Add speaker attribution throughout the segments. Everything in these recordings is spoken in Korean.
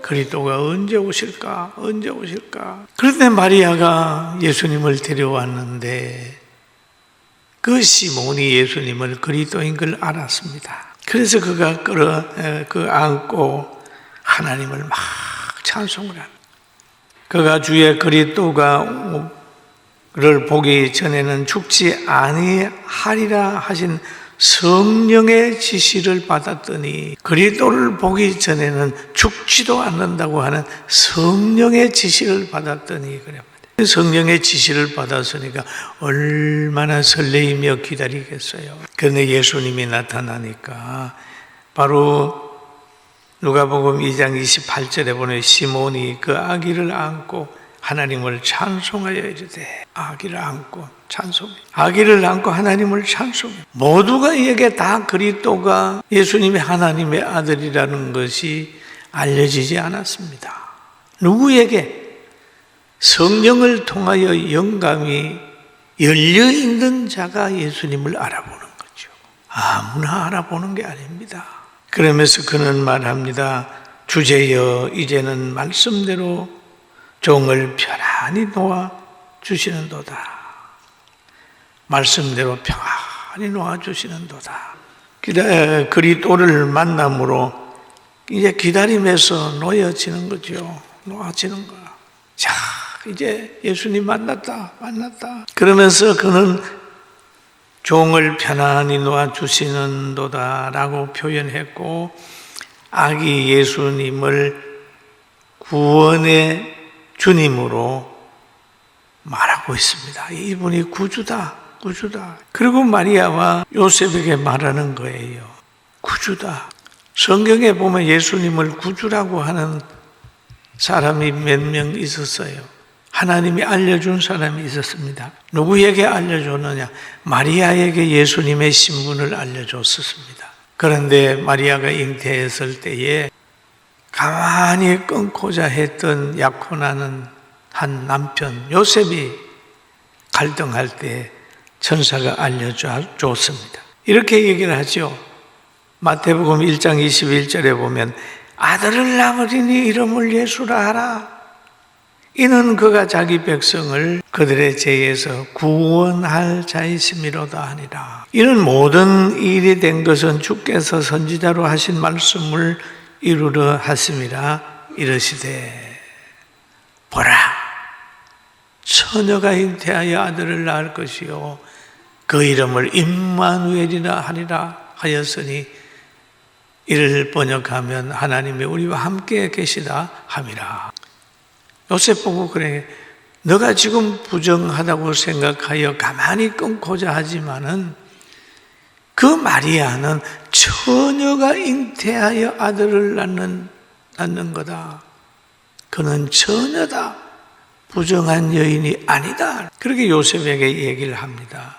Speaker 1: 그리스도가 언제 오실까? 언제 오실까? 그런데 마리아가 예수님을 데려왔는데 그 시몬이 예수님을 그리스도인 걸 알았습니다. 그래서 그가 안고 하나님을 막 찬송을 합니다. 그가 주의 그리스도를 보기 전에는 죽지 아니하리라 하신 성령의 지시를 받았더니 그리스도를 보기 전에는 죽지도 않는다고 하는 성령의 지시를 받았더니 그래. 성령의 지시를 받았으니까 얼마나 설레이며 기다리겠어요. 그런데 예수님이 나타나니까 바로 누가복음 2장 28절에 보면 시몬이 그 아기를 안고 하나님을 찬송하여 이르되 아기를 안고 하나님을 찬송해. 모두가 이에게 다 그리스도가 예수님이 하나님의 아들이라는 것이 알려지지 않았습니다. 누구에게? 성령을 통하여 영감이 열려있는 자가 예수님을 알아보는 거죠. 아무나 알아보는 게 아닙니다. 그러면서 그는 말합니다. 주제여 이제는 말씀대로 종을 편안히 놓아주시는도다. 말씀대로 평안히 놓아주시는도다. 그리스도를 만남으로 이제 기다림에서 놓여지는 거죠. 놓아지는 거야. 자, 이제 예수님 만났다. 그러면서 그는 종을 편안히 놓아주시는도다 라고 표현했고 아기 예수님을 구원의 주님으로 말하고 있습니다. 이분이 구주다. 그리고 마리아와 요셉에게 말하는 거예요. 구주다. 성경에 보면 예수님을 구주라고 하는 사람이 몇 명 있었어요. 하나님이 알려준 사람이 있었습니다. 누구에게 알려줬느냐? 마리아에게 예수님의 신분을 알려줬었습니다. 그런데 마리아가 잉태했을 때에 가만히 끊고자 했던 약혼하는 한 남편 요셉이 갈등할 때 천사가 알려줬습니다. 이렇게 얘기를 하죠. 마태복음 1장 21절에 보면 아들을 낳으리니 이름을 예수라 하라. 이는 그가 자기 백성을 그들의 죄에서 구원할 자이심이로다 하니라. 이는 모든 일이 된 것은 주께서 선지자로 하신 말씀을 이루려 하심이라 이르시되 보라 처녀가 잉태하여 아들을 낳을 것이요 그 이름을 임마누엘이라 하리라 하였으니 이를 번역하면 하나님이 우리와 함께 계시다 함이라. 요셉 보고 그래, 너가 지금 부정하다고 생각하여 가만히 끊고자 하지만은 그 마리아는 처녀가 잉태하여 아들을 낳는 거다. 그는 처녀다. 부정한 여인이 아니다. 그렇게 요셉에게 얘기를 합니다.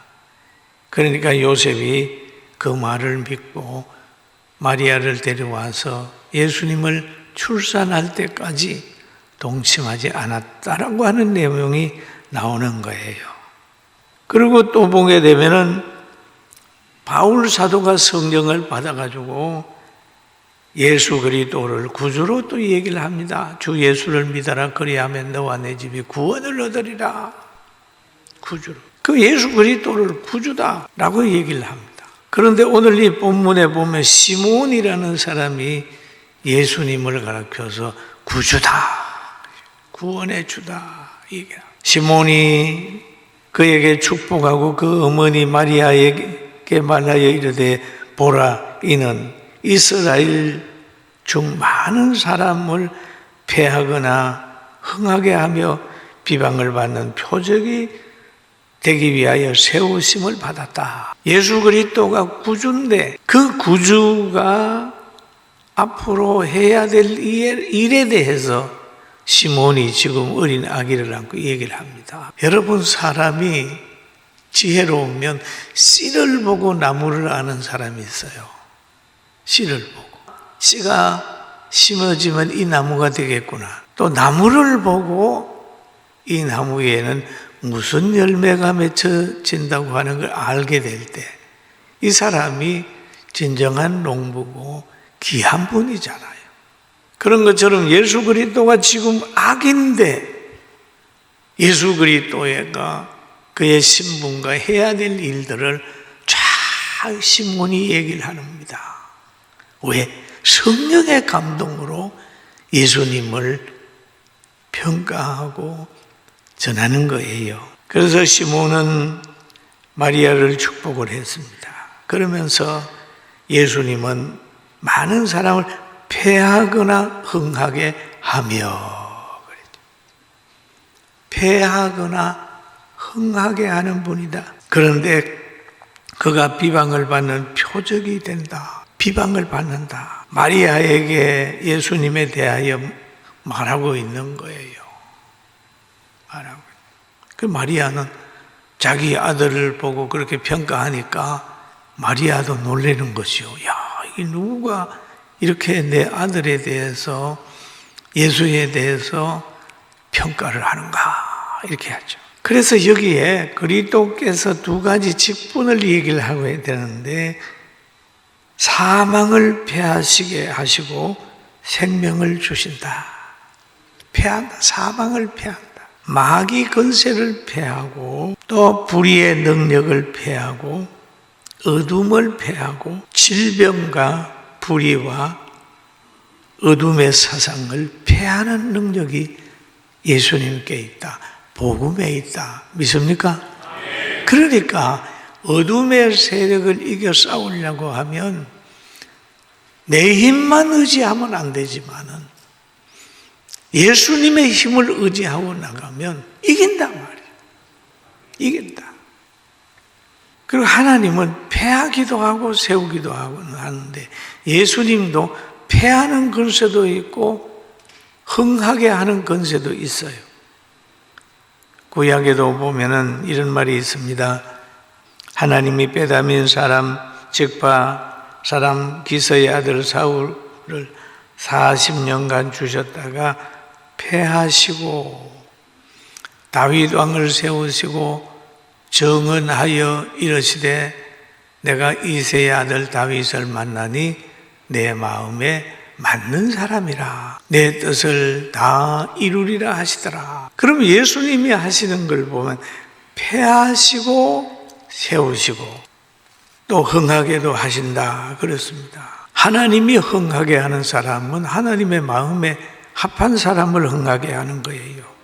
Speaker 1: 그러니까 요셉이 그 말을 믿고 마리아를 데려와서 예수님을 출산할 때까지 동침하지 않았다라고 하는 내용이 나오는 거예요. 그리고 또 보게 되면은 바울 사도가 성령을 받아가지고 예수 그리스도를 구주로 또 얘기를 합니다. 주 예수를 믿어라 그리하면 너와 내 집이 구원을 얻으리라. 구주로. 그 예수 그리스도를 구주다라고 얘기를 합니다. 그런데 오늘 이 본문에 보면 시몬이라는 사람이 예수님을 가르쳐서 구주다. 구원의 주다. 시몬이 그에게 축복하고 그 어머니 마리아에게 말하여 이르되 보라 이는 이스라엘 중 많은 사람을 패하거나 흥하게 하며 비방을 받는 표적이 되기 위하여 세우심을 받았다. 예수 그리스도가 구주인데 그 구주가 앞으로 해야 될 일에 대해서 시몬이 지금 어린 아기를 안고 얘기를 합니다. 여러분 사람이 지혜로우면 씨를 보고 나무를 아는 사람이 있어요. 씨를 보고 씨가 심어지면 이 나무가 되겠구나. 또 나무를 보고 이 나무에는 무슨 열매가 맺혀진다고 하는 걸 알게 될 때 이 사람이 진정한 농부고 귀한 분이잖아요. 그런 것처럼 예수 그리스도가 지금 악인데 예수 그리스도가 그의 신분과 해야 될 일들을 쫙 시몬이 얘기를 합니다. 왜? 성령의 감동으로 예수님을 평가하고 전하는 거예요. 그래서 시몬은 마리아를 축복을 했습니다. 그러면서 예수님은 많은 사람을 패하거나 흥하게 하며, 패하거나 흥하게 하는 분이다. 그런데 그가 비방을 받는 표적이 된다. 비방을 받는다. 마리아에게 예수님에 대하여 말하고 있는 거예요. 말하고. 그 마리아는 자기 아들을 보고 그렇게 평가하니까 마리아도 놀라는 것이요. 야, 이게 누가 이렇게 내 아들에 대해서, 예수에 대해서 평가를 하는가, 이렇게 하죠. 그래서 여기에 그리스도께서 두 가지 직분을 얘기를 하고 해야 되는데, 사망을 패하시게 하시고 생명을 주신다. 패한다. 사망을 패한다. 마귀 권세를 패하고, 또 불의의 능력을 패하고, 어둠을 패하고, 질병과 불의와 어둠의 사상을 패하는 능력이 예수님께 있다. 복음에 있다. 믿습니까? 그러니까 어둠의 세력을 이겨 싸우려고 하면 내 힘만 의지하면 안 되지만은 예수님의 힘을 의지하고 나가면 이긴단 말이에요. 이긴다. 그리고 하나님은 패하기도 하고 세우기도 하는데 예수님도 패하는 권세도 있고 흥하게 하는 권세도 있어요. 구약에도 보면은 이런 말이 있습니다. 하나님이 베다민 사람 즉바 사람 기스의 아들 사울을 40년간 주셨다가 패하시고 다윗 왕을 세우시고 정언하여 이르시되 내가 이새의 아들 다윗을 만나니 내 마음에 맞는 사람이라 내 뜻을 다 이루리라 하시더라. 그럼 예수님이 하시는 걸 보면 패하시고 세우시고 또 흥하게도 하신다 그렇습니다. 하나님이 흥하게 하는 사람은 하나님의 마음에 합한 사람을 흥하게 하는 거예요.